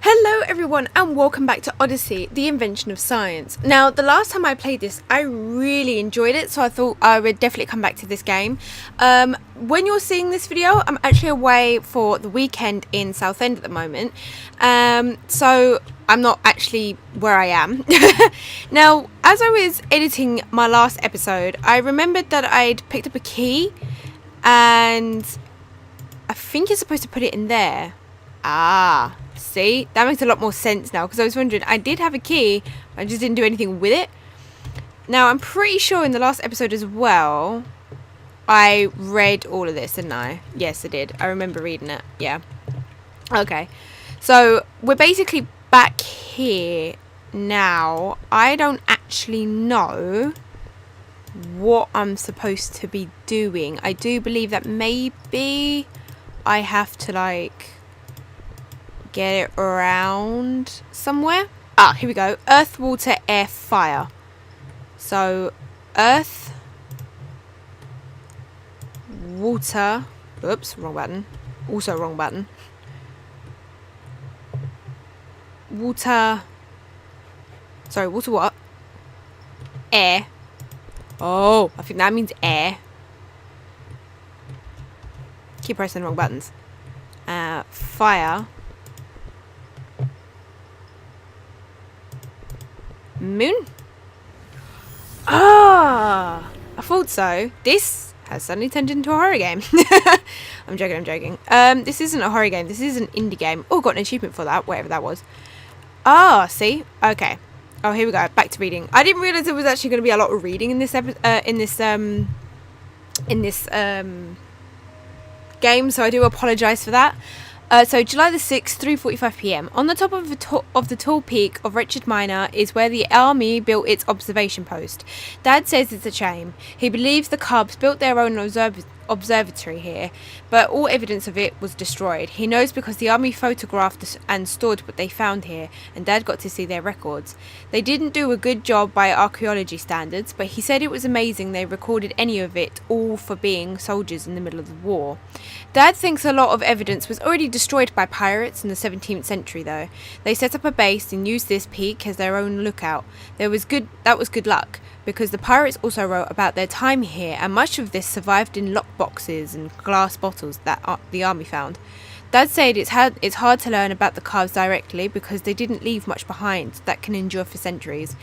Hello everyone and welcome back to Odyssey, the invention of science. Now, the last time I played this, I really enjoyed it, so I thought I would definitely come back to this game. When you're seeing this video, I'm actually away for the weekend in Southend at the moment, so I'm not actually where I am. Now, as I was editing my last episode, I remembered that I'd picked up a key, and I think you're supposed to put it in there. Ah, see, that makes a lot more sense now, because I was wondering, I did have a key, I just didn't do anything with it. Now, I'm pretty sure in the last episode as well, I read all of this, didn't I? Yes, I did. I remember reading it. Yeah. Okay. So, we're basically back here now. I don't actually know what I'm supposed to be doing. I do believe that maybe I have to, like, get it around somewhere. Ah, here we go. Earth, water, air, fire. So, earth, water. Oops, wrong button. Also wrong button. Water. Sorry, water what? Air. Oh, I think that means air. Keep pressing the wrong buttons. Fire. Moon? Ah, I thought so. This has suddenly turned into a horror game. I'm joking. This isn't a horror game. This is an indie game. Oh, got an achievement for that, whatever that was. Ah, see? Okay. Oh, here we go. Back to reading. I didn't realize there was actually going to be a lot of reading in this game, so I do apologize for that. So July the 6th, 3:45 p.m. On the top of the tall peak of Wretched Miner is where the army built its observation post. Dad says it's a shame. He believes the Cubs built their own observatory here, but all evidence of it was destroyed. He knows because the army photographed and stored what they found here, and Dad got to see their records. They didn't do a good job by archaeology standards, but he said it was amazing they recorded any of it, all for being soldiers in the middle of the war. Dad thinks a lot of evidence was already destroyed by pirates in the 17th century, though. They set up a base and used this peak as their own lookout. That was good luck, because the pirates also wrote about their time here, and much of this survived in lockboxes and glass bottles that the army found. Dad said it's hard to learn about the Cubs directly because they didn't leave much behind that can endure for centuries.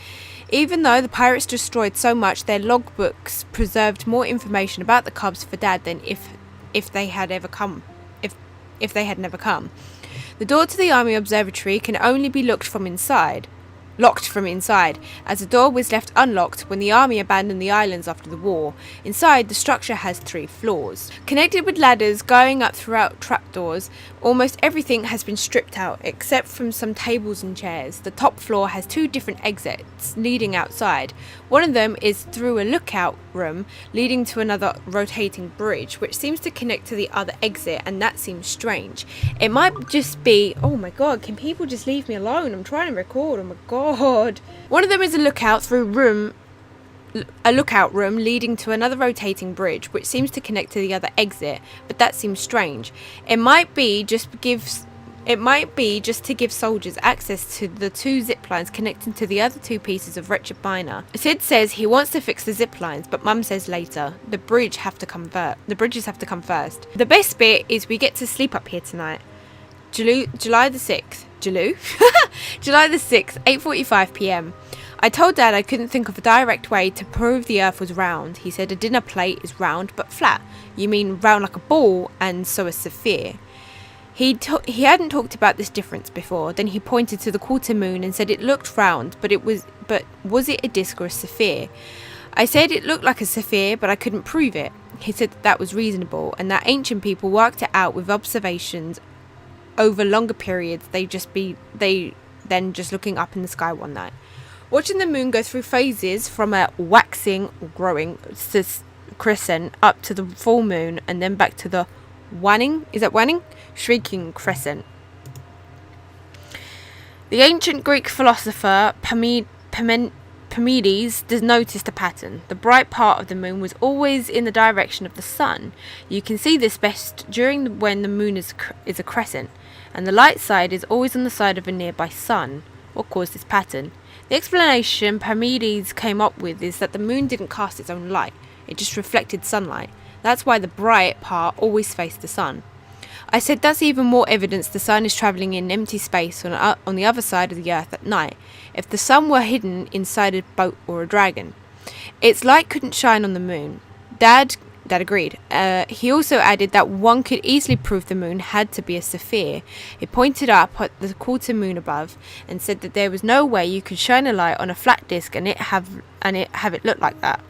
Even though the pirates destroyed so much, their logbooks preserved more information about the Cubs for Dad than if they had never come. The door to the army observatory can only be locked from inside, as the door was left unlocked when the army abandoned the islands after the war. Inside, the structure has 3 floors. Connected with ladders going up throughout trapdoors, almost everything has been stripped out, except from some tables and chairs. The top floor has 2 different exits leading outside. One of them is through a lookout room leading to another rotating bridge, which seems to connect to the other exit, and that seems strange. It might just be... Oh my god, can people just leave me alone? I'm trying to record, oh my god. One of them is a lookout room leading to another rotating bridge, which seems to connect to the other exit, but that seems strange. It might be just to give soldiers access to the 2 zip lines connecting to the other 2 pieces of Wretched Miner. Sid says he wants to fix the zip lines, but Mum says later. The bridges have to come first. The best bit is we get to sleep up here tonight. July the 6th. July the 6th, 8:45 p.m. I told Dad I couldn't think of a direct way to prove the Earth was round. He said a dinner plate is round but flat. You mean round like a ball, and so is sphere. He hadn't talked about this difference before. Then he pointed to the quarter moon and said it looked round, but was it a disc or a sphere? I said it looked like a sphere, but I couldn't prove it. He said that was reasonable, and that ancient people worked it out with observations over longer periods. They then just looking up in the sky one night, watching the moon go through phases from a waxing or growing crescent up to the full moon, and then back to the waning shrieking crescent. The ancient Greek philosopher Parmenides noticed a pattern. The bright part of the moon was always in the direction of the sun. You can see this best when the moon is a crescent, and the light side is always on the side of a nearby sun. What caused this pattern? The explanation Parmenides came up with is that the moon didn't cast its own light, it just reflected sunlight. That's why the bright part always faced the sun. I said that's even more evidence the sun is travelling in empty space on the other side of the earth at night, if the sun were hidden inside a boat or a dragon. Its light couldn't shine on the moon. Dad agreed. He also added that one could easily prove the moon had to be a sphere. He pointed up at the quarter moon above and said that there was no way you could shine a light on a flat disk and have it look like that.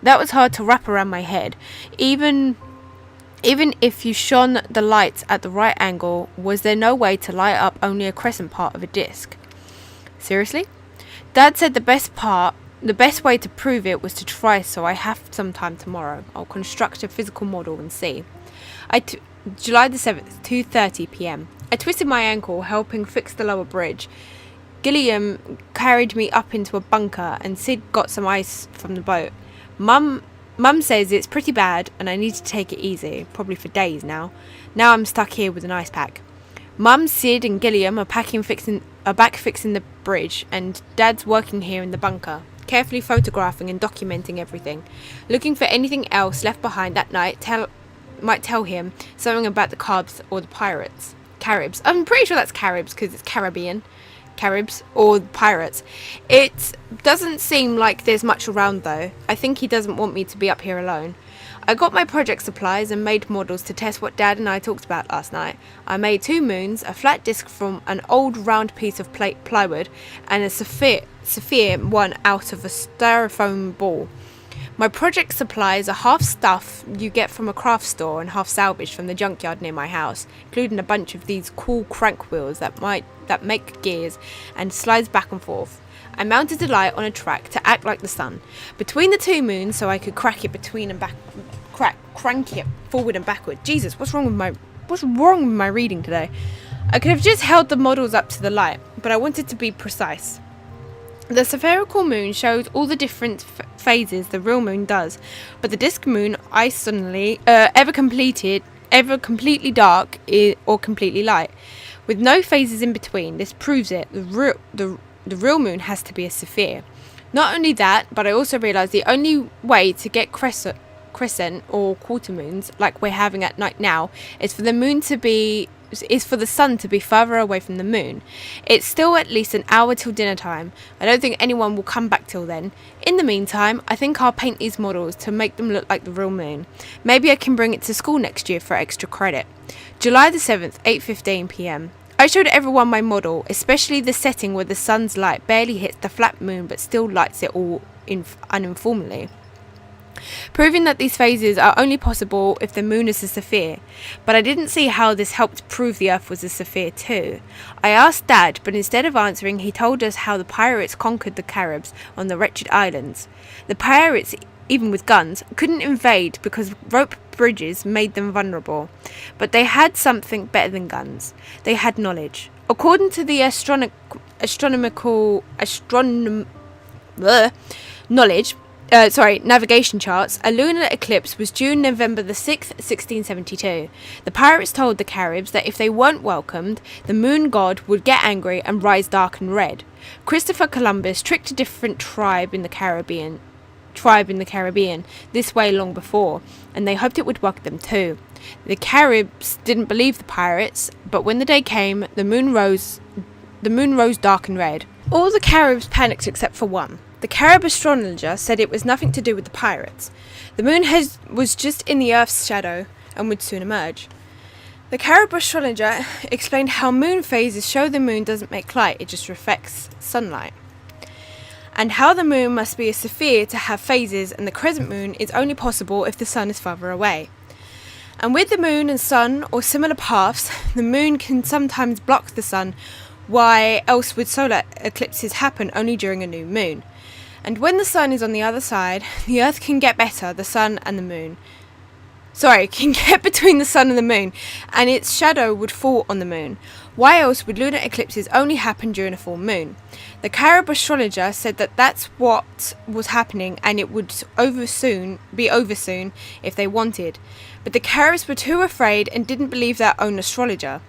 That was hard to wrap around my head. Even if you shone the lights at the right angle, was there no way to light up only a crescent part of a disk? Seriously? Dad said the best way to prove it was to try, so I have some time tomorrow. I'll construct a physical model and see. July the 7th, 2:30 p.m. I twisted my ankle helping fix the lower bridge. Gilliam carried me up into a bunker and Sid got some ice from the boat. Mum says it's pretty bad and I need to take it easy, probably for days now. Now I'm stuck here with an ice pack. Mum, Sid and Gilliam are back fixing the bridge, and Dad's working here in the bunker, carefully photographing and documenting everything, looking for anything else left behind that night might tell him something about the Caribs or the pirates. Caribs. I'm pretty sure that's Caribs because it's Caribbean. Caribs or pirates. It doesn't seem like there's much around though. I think he doesn't want me to be up here alone. I got my project supplies and made models to test what Dad and I talked about last night. I made 2 moons, a flat disc from an old round piece of plywood, and a sphere one out of a styrofoam ball. My project supplies are half stuff you get from a craft store and half salvaged from the junkyard near my house, including a bunch of these cool crank wheels that make gears and slides back and forth. I mounted the light on a track to act like the sun between the 2 moons so I could crank it forward and backward. Jesus, what's wrong with my reading today? I could have just held the models up to the light, but I wanted to be precise. The spherical moon shows all the different phases the real moon does, but the disk moon isonally ever completely dark or completely light, with no phases in between. This proves it. The real moon has to be a sphere. Not only that, but I also realised the only way to get crescent or quarter moons like we're having at night now is for the sun to be further away from the moon. It's still at least an hour till dinner time. I don't think anyone will come back till then. In the meantime, I think I'll paint these models to make them look like the real moon. Maybe I can bring it to school next year for extra credit. July the 7th, 8:15 p.m. I showed everyone my model, especially the setting where the sun's light barely hits the flat moon but still lights it all uninformally, proving that these phases are only possible if the moon is a sphere. But I didn't see how this helped prove the earth was a sphere too. I asked Dad, but instead of answering, he told us how the pirates conquered the Caribs on the wretched islands. The pirates, even with guns, couldn't invade because rope bridges made them vulnerable. But they had something better than guns. They had knowledge. According to the navigation charts, a lunar eclipse was due November the 6th, 1672. The pirates told the Caribs that if they weren't welcomed, the moon god would get angry and rise dark and red. Christopher Columbus tricked a different tribe in the Caribbean this way long before, and they hoped it would work them too. The Caribs didn't believe the pirates, but when the day came, the moon rose dark and red. All the Caribs panicked except for one. The Carib astrologer said it was nothing to do with the pirates. The moon was just in the earth's shadow and would soon emerge. The Carib astrologer explained how moon phases show the moon doesn't make light, it just reflects sunlight, and how the moon must be a sphere to have phases, and the crescent moon is only possible if the sun is farther away. And with the moon and sun or similar paths, the moon can sometimes block the sun. Why else would solar eclipses happen only during a new moon? And when the sun is on the other side, the earth can get between the sun and the moon, and its shadow would fall on the moon. Why else would lunar eclipses only happen during a full moon? The Carib astrologer said that that's what was happening and it would be over soon if they wanted. But the Caribs were too afraid and didn't believe their own astrologer.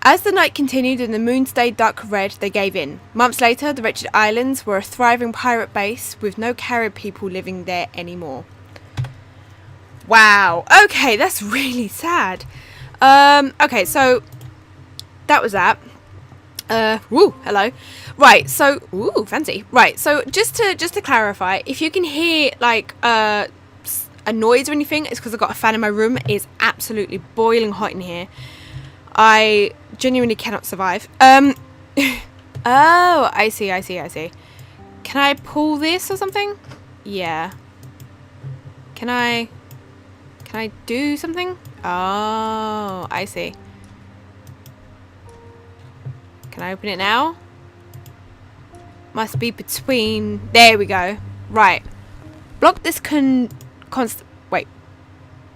As the night continued and the moon stayed dark red, they gave in. Months later, the wretched islands were a thriving pirate base with no Carib people living there anymore. Wow. Okay, that's really sad. Okay, so that was that. Hello. Right, so fancy. Right, so just to clarify, if you can hear like a noise or anything, it's because I've got a fan in my room. It's absolutely boiling hot in here. I genuinely cannot survive. Oh, I see. Can I pull this or something? Yeah. Can I do something? Oh, I see. Can I open it now? Must be between... There we go. Right. Block this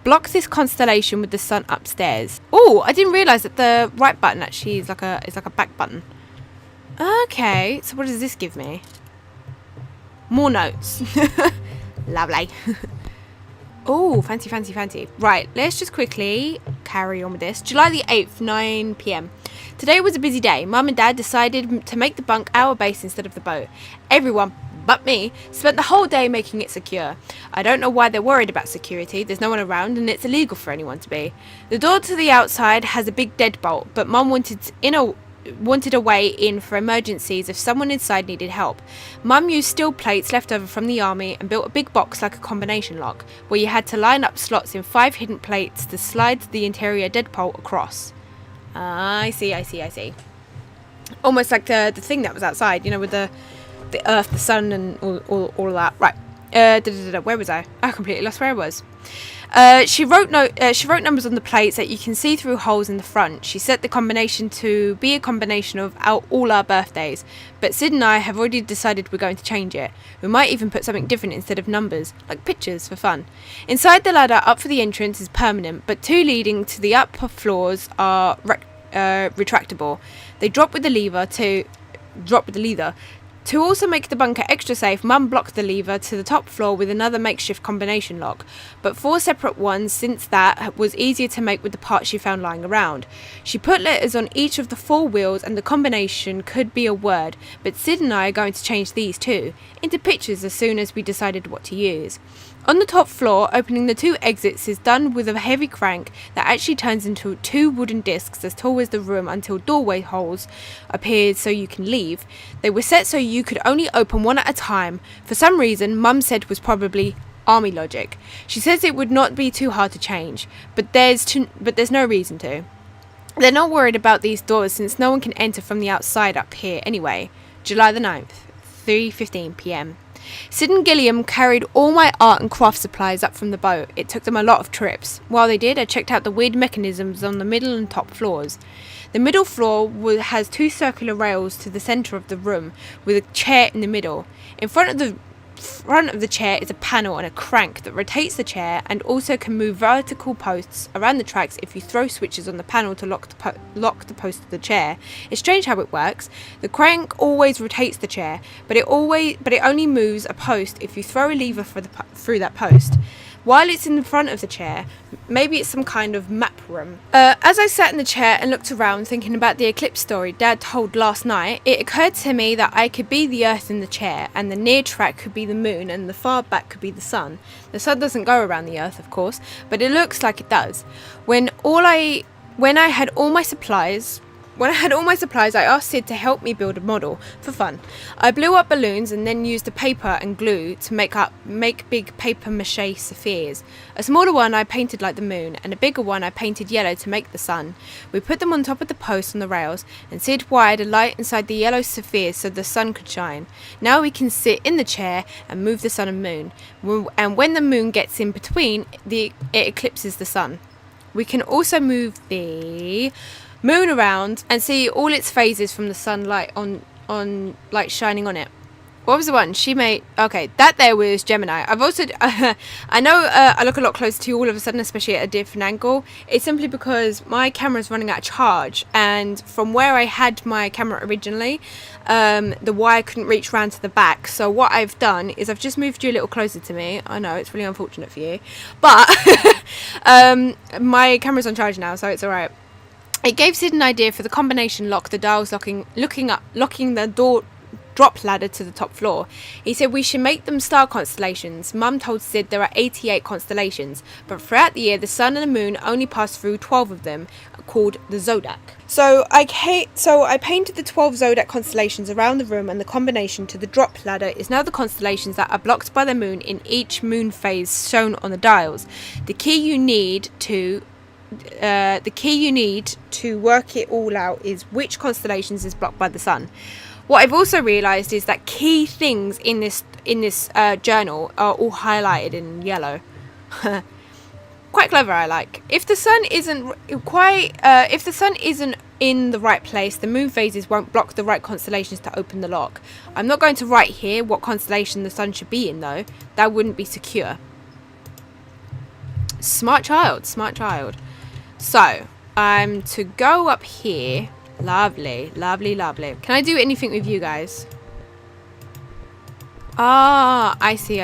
Block this constellation with the sun upstairs. Oh, I didn't realise that the right button actually is like a back button. Okay, so what does this give me? More notes. Lovely. Oh, fancy. Right, let's just quickly carry on with this. July the 8th, 9 p.m. Today was a busy day. Mum and Dad decided to make the bunk our base instead of the boat. Everyone, but me, spent the whole day making it secure. I don't know why they're worried about security. There's no one around and it's illegal for anyone to be. The door to the outside has a big deadbolt, but Mum wanted a way in for emergencies if someone inside needed help. Mum used steel plates left over from the army and built a big box like a combination lock, where you had to line up slots in 5 hidden plates to slide the interior deadbolt across. I see. Almost like the thing that was outside, you know, with the earth, the sun, and all of that. Right. Where was I? I completely lost where I was. She wrote numbers on the plates that you can see through holes in the front. She set the combination to be a combination of all our birthdays, but Sid and I have already decided we're going to change it. We might even put something different instead of numbers, like pictures for fun. Inside, the ladder up for the entrance is permanent, but 2 leading to the upper floors are retractable. They drop with the lever. To also make the bunker extra safe, Mum blocked the lever to the top floor with another makeshift combination lock, but 4 separate ones since that was easier to make with the parts she found lying around. She put letters on each of the 4 wheels and the combination could be a word, but Sid and I are going to change these too, into pictures as soon as we decided what to use. On the top floor, opening the 2 exits is done with a heavy crank that actually turns into 2 wooden discs as tall as the room until doorway holes appeared so you can leave. They were set so you could only open one at a time. For some reason, Mum said was probably army logic. She says it would not be too hard to change, but there's no reason to. They're not worried about these doors since no one can enter from the outside up here anyway. July the 9th, 3:15 p.m. Sid and Gilliam carried all my art and craft supplies up from the boat. It took them a lot of trips. While they did, I checked out the weird mechanisms on the middle and top floors. The middle floor has 2 circular rails to the centre of the room, with a chair in the middle. In front of the chair is a panel and a crank that rotates the chair and also can move vertical posts around the tracks if you throw switches on the panel to lock the post of the chair. It's strange how it works. The crank always rotates the chair, but it only moves a post if you throw a lever through that post. While it's in the front of the chair, maybe it's some kind of map room. As I sat in the chair and looked around thinking about the eclipse story Dad told last night, it occurred to me that I could be the Earth in the chair, and the near track could be the moon, and the far back could be the sun. The sun doesn't go around the Earth, of course, but it looks like it does. When I had all my supplies, I asked Sid to help me build a model for fun. I blew up balloons and then used the paper and glue to make big paper mache spheres. A smaller one I painted like the moon, and a bigger one I painted yellow to make the sun. We put them on top of the posts on the rails, and Sid wired a light inside the yellow spheres so the sun could shine. Now we can sit in the chair and move the sun and moon, and when the moon gets in between, it eclipses the sun. We can also move the moon around and see all its phases from the sunlight on light shining on it. What was the one she made? Okay, that there was Gemini. I've also I know I look a lot closer to you all of a sudden, especially at a different angle. It's simply because my camera's running out of charge, and from where I had my camera originally, the wire couldn't reach round to the back. So what I've done is I've just moved you a little closer to me. I know it's really unfortunate for you, but my camera's on charge now, so it's alright. It gave Sid an idea for the combination lock, the dials locking the door drop ladder to the top floor. He said we should make them star constellations. Mum told Sid there are 88 constellations, but throughout the year the sun and the moon only pass through 12 of them, called the zodiac. So I painted the 12 zodiac constellations around the room, and the combination to the drop ladder is now the constellations that are blocked by the moon in each moon phase shown on the dials. The key you need to work it all out is which constellations is blocked by the sun. What I've also realised is that key things in this journal are all highlighted in yellow. Quite clever, I like. If the sun isn't in the right place, the moon phases won't block the right constellations to open the lock. I'm not going to write here what constellation the sun should be in, though. That wouldn't be secure. Smart child, smart child. So I'm to go up here. Lovely, lovely, lovely. Can I do anything with you guys? Ah, I see.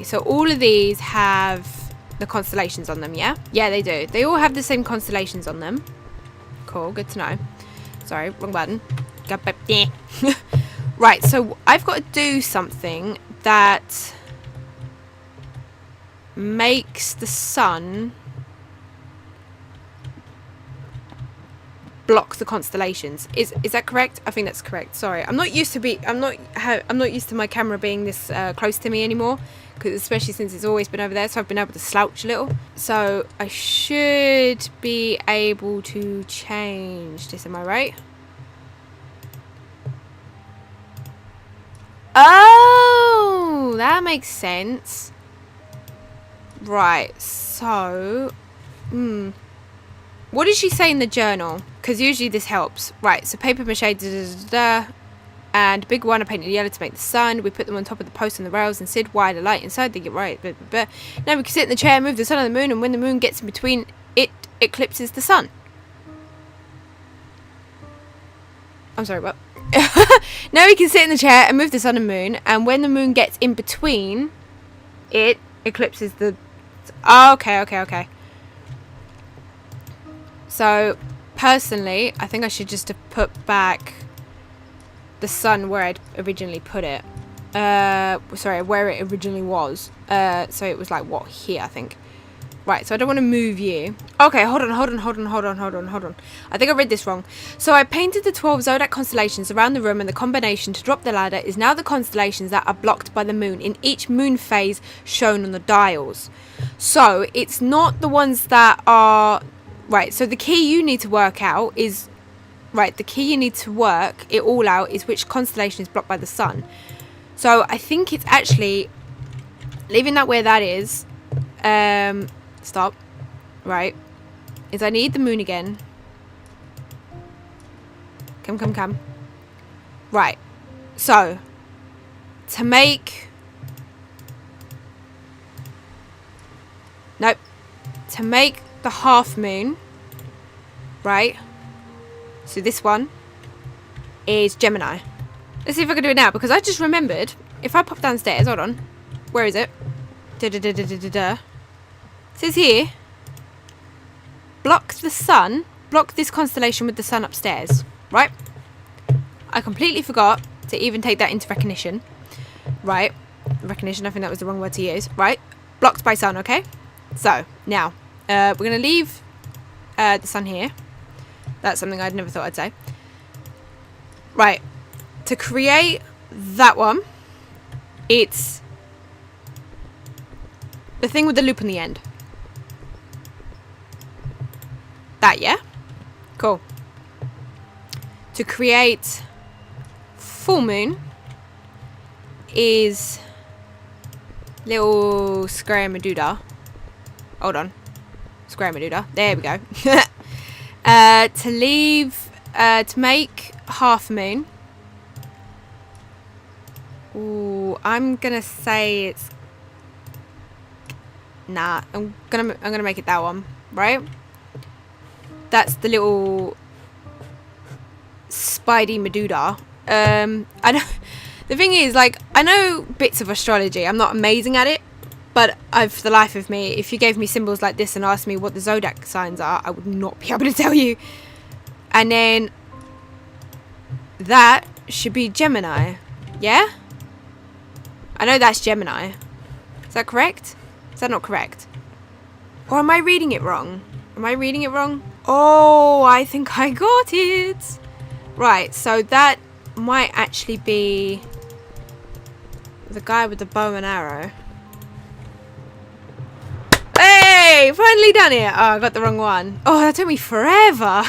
So all of these have the constellations on them, yeah? Yeah, they do. They all have the same constellations on them. Cool, good to know. Sorry, wrong button. Right, so I've got to do something that makes the sun block the constellations. Is that correct? I think that's correct. Sorry, I'm not used to my camera being this close to me anymore, because especially since it's always been over there, so I've been able to slouch a little. So I should be able to change this, am I right? Oh, that makes sense. Right, so what did she say in the journal? Because usually this helps. Right, so paper mache, and big one I painted yellow to make the sun. We put them on top of the post and the rails, and Sid wired a light inside. They get right. Now we can sit in the chair, move the sun and the moon, and when the moon gets in between, it eclipses the sun. I'm sorry, what? Now we can sit in the chair and move the sun and moon, and when the moon gets in between, it eclipses the... Oh, okay. So, personally, I think I should just have put back the sun where I'd originally put it. Sorry, where it originally was. So it was like, what, here, I think. Right, so I don't want to move you. Okay, hold on. I think I read this wrong. So I painted the 12 zodiac constellations around the room, and the combination to drop the ladder is now the constellations that are blocked by the moon in each moon phase shown on the dials. So it's not the ones that are... Right, so the key you need to work out is... Right, the key you need to work it all out is which constellation is blocked by the sun. So I think it's actually... Leaving that where that is... Stop. Right. Is I need the moon again. Come. Right. So, to make... Nope. To make the half moon, right? So this one is Gemini. Let's see if I can do it now, because I just remembered, if I pop downstairs, hold on. Where is it? It says here, block the sun, block this constellation with the sun upstairs, right? I completely forgot to even take that into recognition, right? Recognition, I think that was the wrong word to use, right? Blocked by sun, okay? So, now, we're going to leave the sun here. That's something I'd never thought I'd say. Right, to create that one, it's the thing with the loop on the end. That, yeah? Cool. To create full moon is little square Medusa. Hold on. Square Medusa. There we go. To make half moon Ooh, I'm gonna say it's... Nah, I'm gonna make it that one, right? That's the little Spidey Medusa. I know... The thing is, like, I know bits of astrology. I'm not amazing at it. But for the life of me, if you gave me symbols like this and asked me what the zodiac signs are, I would not be able to tell you. And then that should be Gemini. Yeah? I know that's Gemini. Is that correct? Is that not correct? Or am I reading it wrong? Am I reading it wrong? Oh, I think I got it. Right, so that might actually be the guy with the bow and arrow. Hey, finally done it. Oh, I got the wrong one. Oh, that took me forever.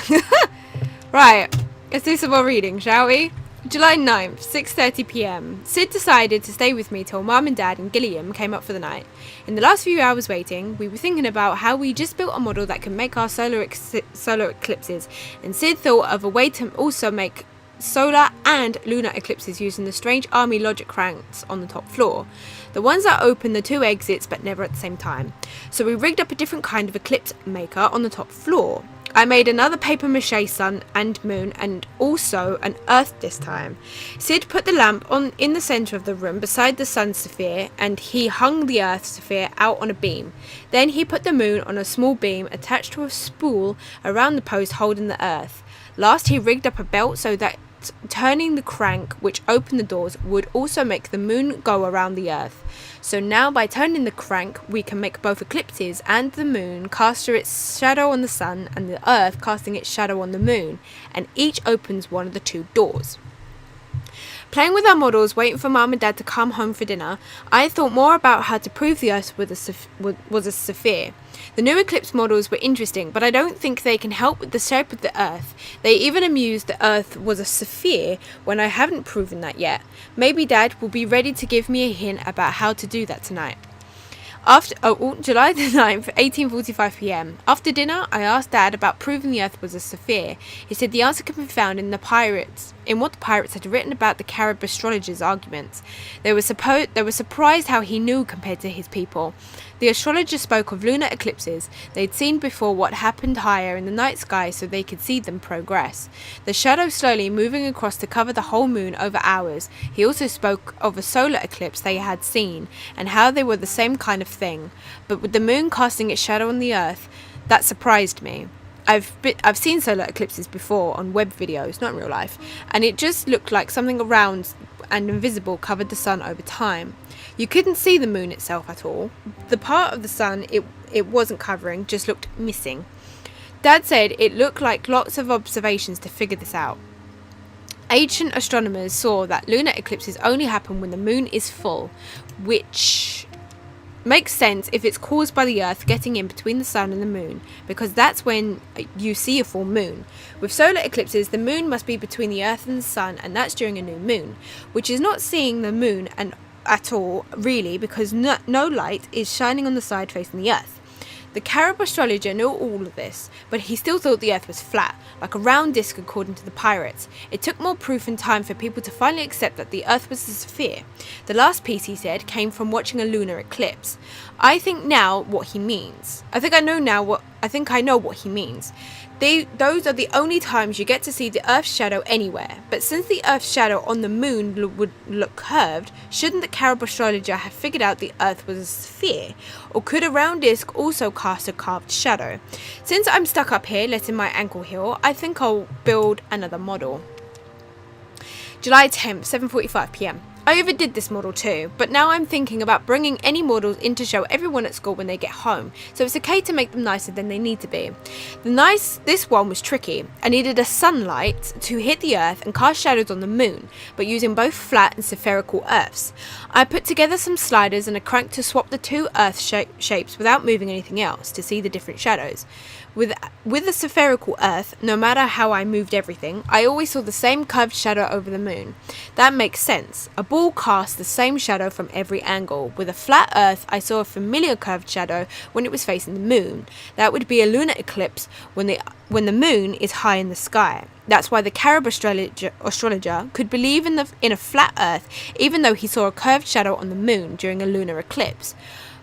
Right, let's do some more reading, shall we? July 9th, 6:30 p.m. Sid decided to stay with me till Mum and Dad and Gilliam came up for the night. In the last few hours waiting, we were thinking about how we just built a model that can make our solar eclipses, and Sid thought of a way to also make solar and lunar eclipses using the strange army logic cranks on the top floor. The ones that open the two exits but never at the same time. So we rigged up a different kind of eclipse maker on the top floor. I made another paper mache sun and moon and also an earth this time. Sid put the lamp in the centre of the room beside the sun sphere and he hung the earth sphere out on a beam. Then he put the moon on a small beam attached to a spool around the post holding the earth. Last he rigged up a belt so that turning the crank which opened the doors would also make the moon go around the earth. So now by turning the crank we can make both eclipses and the moon cast its shadow on the sun and the earth casting its shadow on the moon, and each opens one of the two doors. Playing with our models, waiting for Mum and Dad to come home for dinner, I thought more about how to prove the Earth was a sphere. The new eclipse models were interesting, but I don't think they can help with the shape of the Earth. They even amused the Earth was a sphere when I haven't proven that yet. Maybe Dad will be ready to give me a hint about how to do that tonight. July the 9th, 18:45 p.m. After dinner, I asked Dad about proving the Earth was a sphere. He said the answer could be found in what the pirates had written about the Carib astrologers' arguments. They were surprised how he knew compared to his people. The astrologers spoke of lunar eclipses. They'd seen before what happened higher in the night sky so they could see them progress. The shadow slowly moving across to cover the whole moon over hours. He also spoke of a solar eclipse they had seen and how they were the same kind of thing. But with the moon casting its shadow on the earth, that surprised me. I've seen solar eclipses before on web videos, not in real life, and it just looked like something around and invisible covered the sun over time. You couldn't see the moon itself at all. The part of the sun it wasn't covering just looked missing. Dad said it looked like lots of observations to figure this out. Ancient astronomers saw that lunar eclipses only happen when the moon is full, which makes sense if it's caused by the Earth getting in between the sun and the moon, because that's when you see a full moon. With solar eclipses, the moon must be between the Earth and the sun, and that's during a new moon, which is not seeing the moon at all, really, because no light is shining on the side facing the Earth. The Carib astrologer knew all of this, but he still thought the Earth was flat, like a round disc according to the pirates. It took more proof and time for people to finally accept that the Earth was a sphere. The last piece, he said, came from watching a lunar eclipse. I think I know what he means. Those are the only times you get to see the Earth's shadow anywhere. But since the Earth's shadow on the moon would look curved, shouldn't the Carib astrologer have figured out the Earth was a sphere? Or could a round disc also cast a carved shadow? Since I'm stuck up here letting my ankle heal, I think I'll build another model. July 10th, 7:45 p.m. I overdid this model too, but now I'm thinking about bringing any models in to show everyone at school when they get home, so it's okay to make them nicer than they need to be. This one was tricky. I needed a sunlight to hit the Earth and cast shadows on the moon, but using both flat and spherical Earths. I put together some sliders and a crank to swap the two Earth shapes without moving anything else to see the different shadows. With a spherical Earth, no matter how I moved everything, I always saw the same curved shadow over the moon. That makes sense. A ball casts the same shadow from every angle. With a flat Earth, I saw a familiar curved shadow when it was facing the moon. That would be a lunar eclipse when the moon is high in the sky. That's why the Carib astrologer could believe in a flat Earth, even though he saw a curved shadow on the moon during a lunar eclipse.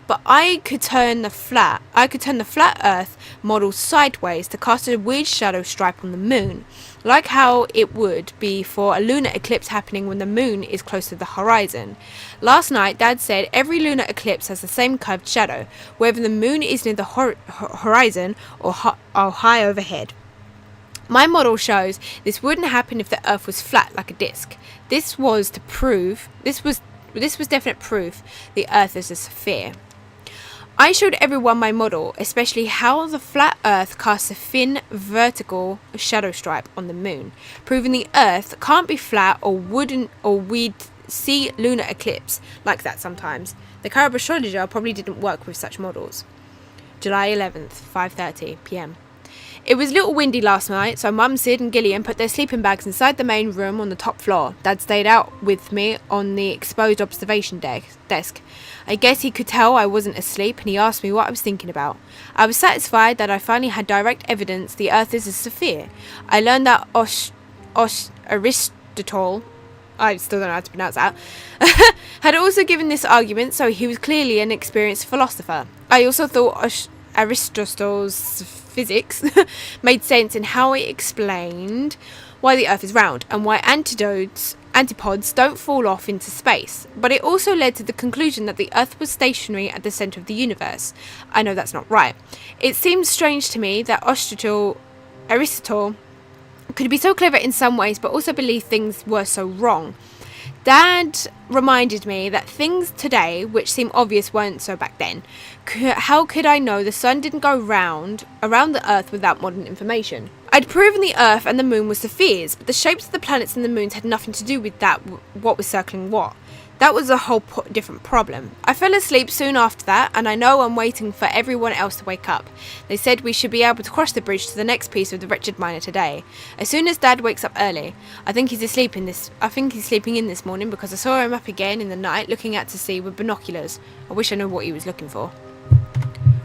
But I could turn the flat Earth model sideways to cast a weird shadow stripe on the moon, like how it would be for a lunar eclipse happening when the moon is close to the horizon. Last night, Dad said every lunar eclipse has the same curved shadow, whether the moon is near the horizon or high overhead. My model shows this wouldn't happen if the Earth was flat like a disc. This was definite proof the Earth is a sphere. I showed everyone my model, especially how the flat Earth casts a thin vertical shadow stripe on the moon, proving the Earth can't be flat or we'd see lunar eclipse like that sometimes. The Carib astrologer probably didn't work with such models. July 11th, 5:30 p.m. It was a little windy last night, so Mum, Sid and Gillian put their sleeping bags inside the main room on the top floor. Dad stayed out with me on the exposed observation desk. I guess he could tell I wasn't asleep, and he asked me what I was thinking about. I was satisfied that I finally had direct evidence the Earth is a sphere. I learned that Aristotle, I still don't know how to pronounce that, had also given this argument, so he was clearly an experienced philosopher. I also thought Aristotle's physics made sense in how it explained why the Earth is round and why antipodes don't fall off into space. But it also led to the conclusion that the Earth was stationary at the centre of the universe. I know that's not right. It seems strange to me that Aristotle could be so clever in some ways but also believe things were so wrong. Dad reminded me that things today, which seem obvious, weren't so back then. How could I know the sun didn't go around the Earth without modern information? I'd proven the Earth and the moon were spheres, but the shapes of the planets and the moons had nothing to do with that, what was circling what. That was a whole different problem. I fell asleep soon after that, and I know I'm waiting for everyone else to wake up. They said we should be able to cross the bridge to the next piece of the wretched miner today. As soon as Dad wakes up early. I think he's sleeping in this morning because I saw him up again in the night looking out to sea with binoculars. I wish I knew what he was looking for.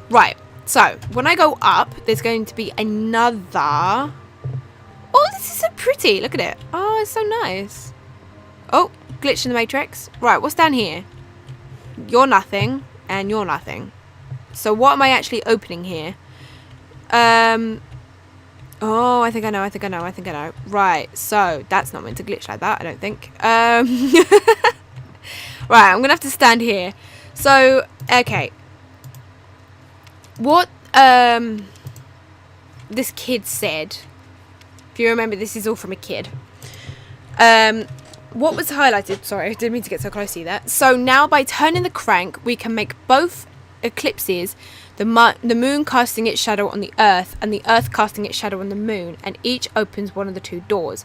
Right, so when I go up, there's going to be another... Oh, this is so pretty. Look at it. Oh, it's so nice. Oh, glitch in the matrix. Right, what's down here? You're nothing, and you're nothing. So what am I actually opening here? Oh, I think I know. Right, so that's not meant to glitch like that, I don't think. Right, I'm gonna have to stand here. So, okay. What this kid said, if you remember, this is all from a kid. What was highlighted, sorry, I didn't mean to get so close to you there. So now by turning the crank, we can make both eclipses, the moon casting its shadow on the Earth and the Earth casting its shadow on the moon, and each opens one of the two doors.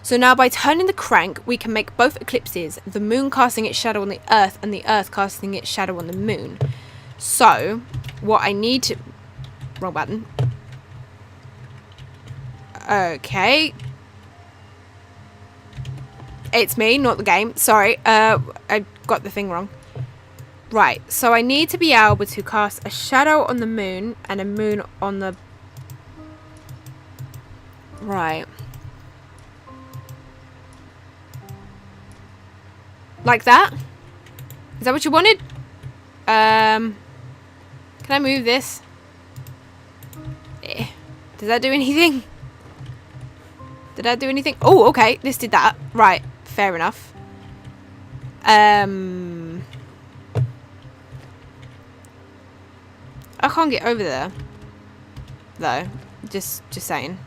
So now by turning the crank, we can make both eclipses, the moon casting its shadow on the Earth and the Earth casting its shadow on the moon. So, what I need to... Wrong button. Okay. It's me, not the game. Sorry, I got the thing wrong. Right, so I need to be able to cast a shadow on the moon and a moon on the... Right. Like that? Is that what you wanted? Can I move this? Does that do anything? Did that do anything? Oh, okay. This did that. Right. Fair enough. I can't get over there. Though. Just saying.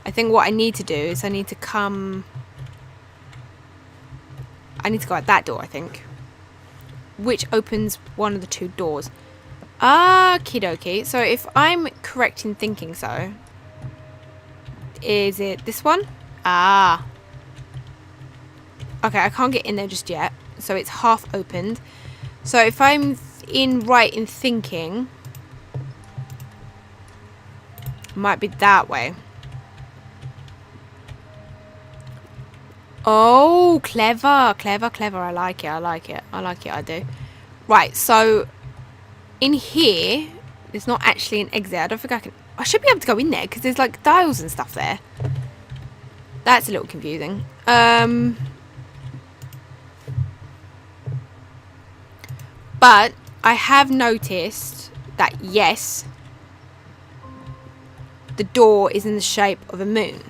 I think what I need to do is I need to come... I need to go out that door, I think. Which opens one of the two doors. Okie dokie. So if I'm correct in thinking so... Is it this one? Ah. Okay, I can't get in there just yet. So it's half opened. So if I'm right in thinking... It might be that way. Oh, clever. Clever, clever. I like it. I like it. I like it. I do. Right, so... In here... There's not actually an exit. I don't think I can... I should be able to go in there because there's like dials and stuff there. That's a little confusing. But I have noticed that, yes, the door is in the shape of a moon.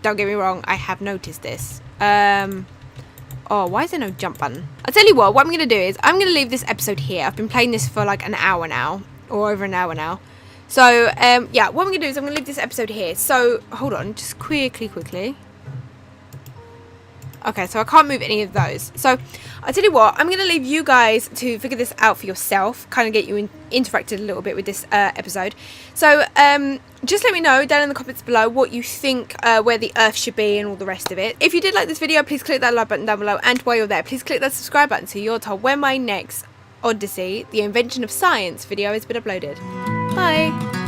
Don't get me wrong, I have noticed this. Oh, why is there no jump button? I'll tell you what I'm going to do is I'm going to leave this episode here. I've been playing this for like an hour now, or over an hour now. So, yeah, what I'm going to do is I'm going to leave this episode here. So, hold on, just quickly. Okay, so I can't move any of those. So, I'll tell you what, I'm going to leave you guys to figure this out for yourself. Kind of get you interacted a little bit with this episode. So, just let me know down in the comments below what you think where the Earth should be and all the rest of it. If you did like this video, please click that like button down below. And while you're there, please click that subscribe button so you're told when my next Odyssey, the Invention of Science video has been uploaded. Bye!